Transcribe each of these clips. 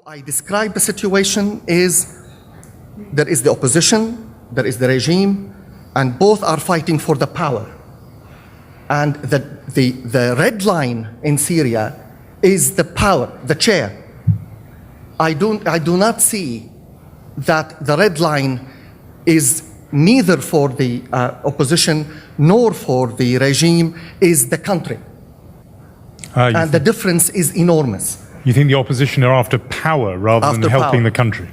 I describe the situation is there is the opposition, there is the regime, and both are fighting for the power. And the red line in Syria is the power, the chair. I do not see that the red line is neither for the opposition nor for the regime, is the country. And the difference is enormous. You think the opposition are after power rather than helping the country?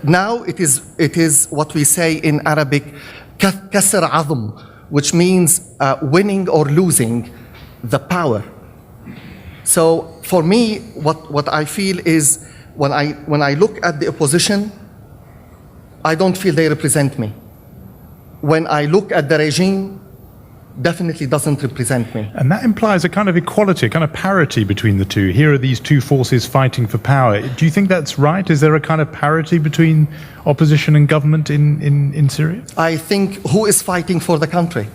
Now it is what we say in Arabic, kasr azm, which means winning or losing the power. So for me, what I feel is when I look at the opposition, I don't feel they represent me. When I look at the regime, definitely doesn't represent me. And that implies a kind of equality, a kind of parity between the two. Here are these two forces fighting for power. Do you think that's right? Is there a kind of parity between opposition and government in Syria? I think who is fighting for the country?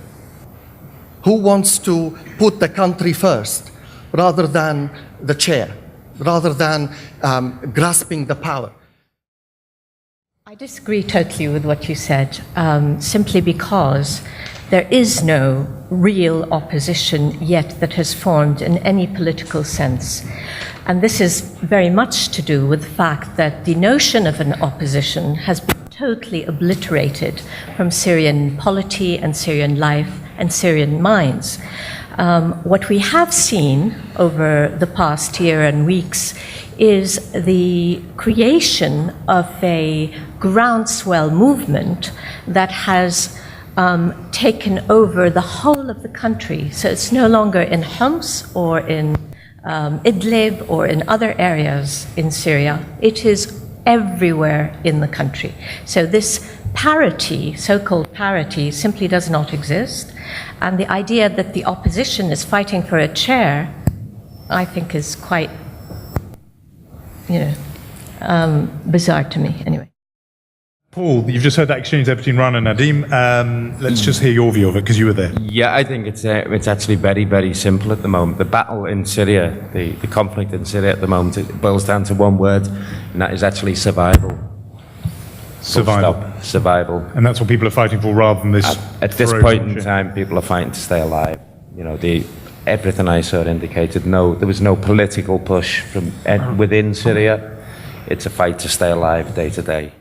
Who wants to put the country first rather than the chair, rather than grasping the power? I disagree totally with what you said, simply because there is no real opposition yet that has formed in any political sense. And this is very much to do with the fact that the notion of an opposition has been totally obliterated from Syrian polity and Syrian life and Syrian minds. What we have seen over the past year and weeks is the creation of a groundswell movement that has taken over the whole of the country. So it's no longer in Homs or in Idlib or in other areas in Syria. It is everywhere in the country. So this parity, so-called parity, simply does not exist. And the idea that the opposition is fighting for a chair, I think is quite, bizarre to me, anyway. Paul, you've just heard that exchange there between Rana and Nadim. Let's just hear your view of it, because you were there. Yeah, I think it's actually very, very simple at the moment. The battle in Syria, the conflict in Syria at the moment, it boils down to one word, and that is actually survival. Survival. Survival. And that's what people are fighting for rather than this... At this point in time, people are fighting to stay alive. Everything I saw indicated there was no political push from within Syria. It's a fight to stay alive day to day.